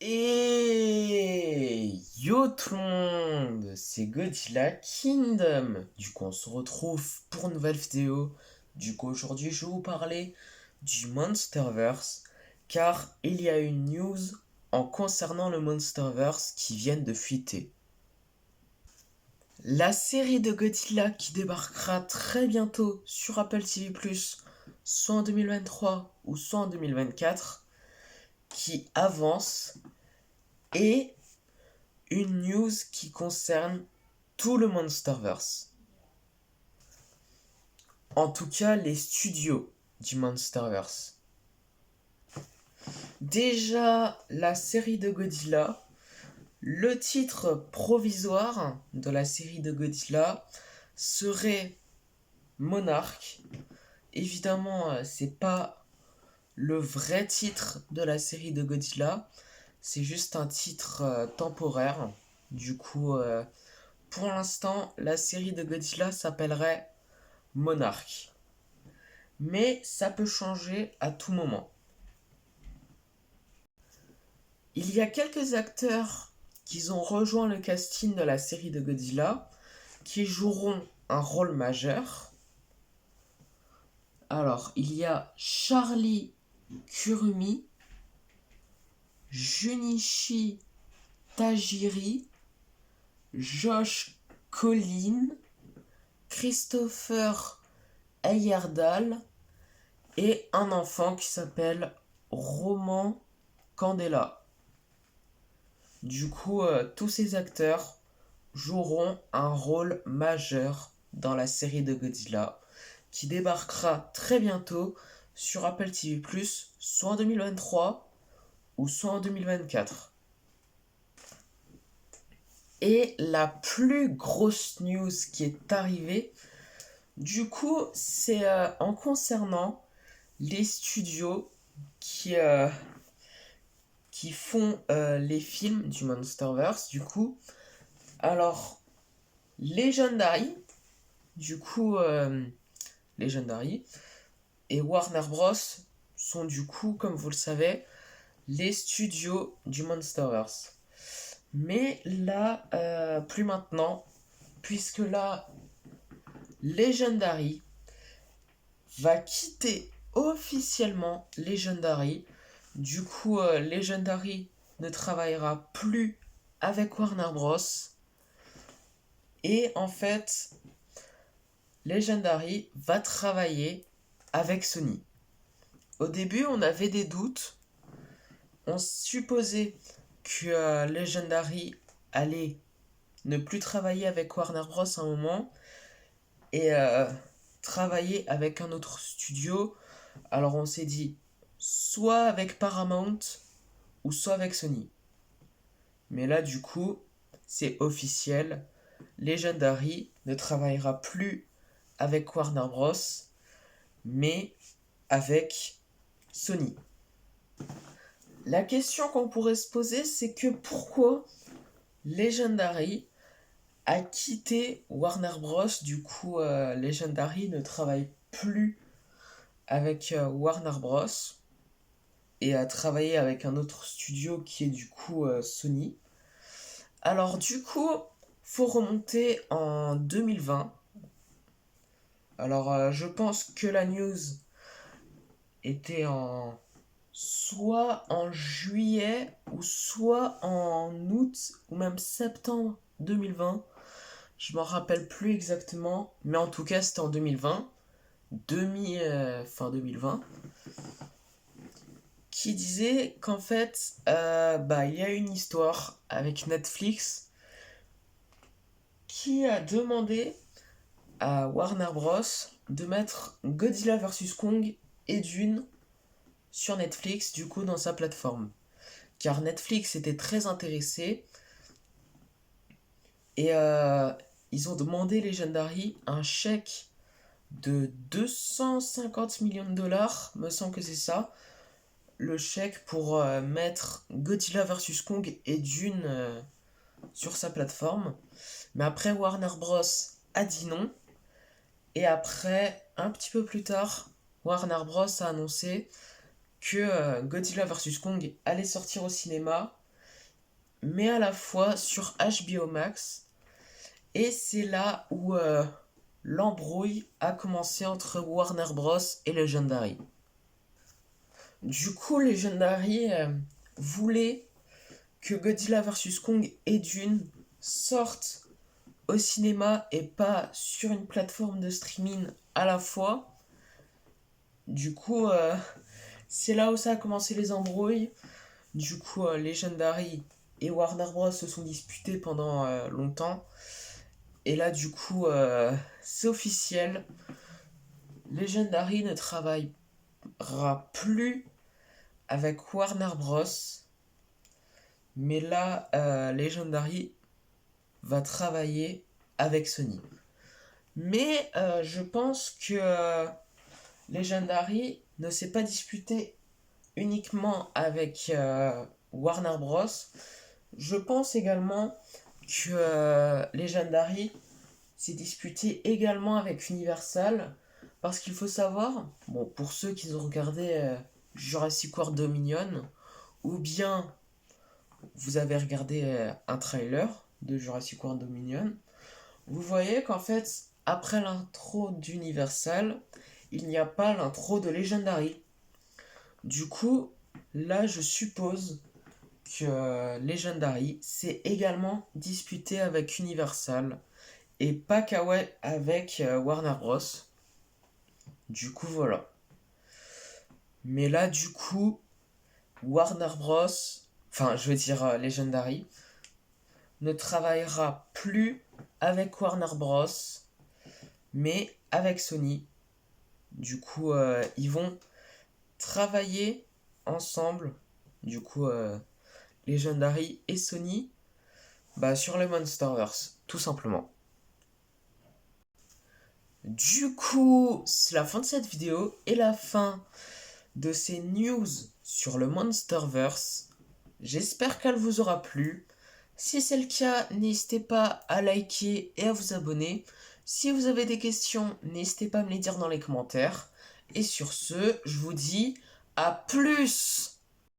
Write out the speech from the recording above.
Et yo tout le monde, c'est Godzilla Kingdom. Du coup, on se retrouve pour une nouvelle vidéo. Du coup, aujourd'hui, je vais vous parler du Monsterverse, car il y a une news en concernant le Monsterverse qui viennent de fuiter. La série de Godzilla qui débarquera très bientôt sur Apple TV+, soit en 2023 ou soit en 2024, qui avance et une news qui concerne tout le Monsterverse. En tout cas, les studios du Monsterverse. Déjà, la série de Godzilla, le titre provisoire de la série de Godzilla serait Monarch. Évidemment, c'est pas le vrai titre de la série de Godzilla, c'est juste un titre temporaire. Du coup, pour l'instant, la série de Godzilla s'appellerait Monarch. Mais ça peut changer à tout moment. Il y a quelques acteurs qui ont rejoint le casting de la série de Godzilla qui joueront un rôle majeur. Alors, il y a Charlie Kurumi, Junichi Tajiri, Josh Collin, Christopher Heyerdahl et un enfant qui s'appelle Roman Candela. Du coup, tous ces acteurs joueront un rôle majeur dans la série de Godzilla qui débarquera très bientôt sur Apple TV+, soit en 2023 ou soit en 2024. Et la plus grosse news qui est arrivée, du coup, c'est en concernant les studios qui font les films du Monsterverse, du coup. Alors, Legendary, du coup, Legendary et Warner Bros. Sont du coup, comme vous le savez, les studios du Monsterverse. Mais là, plus maintenant, puisque là, Legendary va quitter officiellement Legendary. Du coup, Legendary ne travaillera plus avec Warner Bros. Et en fait, Legendary va travailler avec Sony. Au début, on avait des doutes. On supposait que Legendary allait ne plus travailler avec Warner Bros. Un moment et travailler avec un autre studio. Alors on s'est dit soit avec Paramount ou soit avec Sony. Mais là du coup, c'est officiel. Legendary ne travaillera plus avec Warner Bros. Mais avec Sony. La question qu'on pourrait se poser, c'est que pourquoi Legendary a quitté Warner Bros. Du coup, Legendary ne travaille plus avec Warner Bros. Et a travaillé avec un autre studio qui est du coup Sony. Alors du coup, faut remonter en 2020. Alors je pense que la news était soit en juillet ou soit en août ou même septembre 2020. Je m'en rappelle plus exactement, mais en tout cas c'était en 2020, fin 2020, qui disait qu'en fait, il y a une histoire avec Netflix qui a demandé à Warner Bros. De mettre Godzilla vs Kong et Dune sur Netflix, du coup dans sa plateforme. Car Netflix était très intéressé et ils ont demandé Legendary un chèque de 250 millions de dollars, me semble que c'est ça, le chèque pour mettre Godzilla vs Kong et Dune sur sa plateforme. Mais après Warner Bros a dit non. Et après, un petit peu plus tard, Warner Bros a annoncé que Godzilla vs Kong allait sortir au cinéma mais à la fois sur HBO Max. Et c'est là où l'embrouille a commencé entre Warner Bros. Et Legendary. Du coup, Legendary voulait que Godzilla vs Kong et Dune sortent au cinéma et pas sur une plateforme de streaming à la fois. Du coup, c'est là où ça a commencé les embrouilles. Du coup, Legendary et Warner Bros. Se sont disputés pendant longtemps. Et là, du coup, c'est officiel. Legendary ne travaillera plus avec Warner Bros. Mais là, Legendary va travailler avec Sony. Mais je pense que Legendary ne s'est pas disputé uniquement avec Warner Bros. Je pense également que Legendary s'est disputé également avec Universal. Parce qu'il faut savoir, bon, pour ceux qui ont regardé Jurassic World Dominion, ou bien vous avez regardé un trailer de Jurassic World Dominion, vous voyez qu'en fait, après l'intro d'Universal, il n'y a pas l'intro de Legendary. Du coup, là, je suppose que Legendary s'est également disputé avec Universal et pas qu'avec Warner Bros. Du coup, voilà. Mais là, du coup, Warner Bros. Enfin, je veux dire Legendary ne travaillera plus avec Warner Bros. Mais avec Sony. Du coup, ils vont travailler ensemble. Du coup, Legendary et Sony sur le Monsterverse, tout simplement. Du coup, c'est la fin de cette vidéo et la fin de ces news sur le Monsterverse. J'espère qu'elle vous aura plu. Si c'est le cas, n'hésitez pas à liker et à vous abonner. Si vous avez des questions, n'hésitez pas à me les dire dans les commentaires. Et sur ce, je vous dis à plus!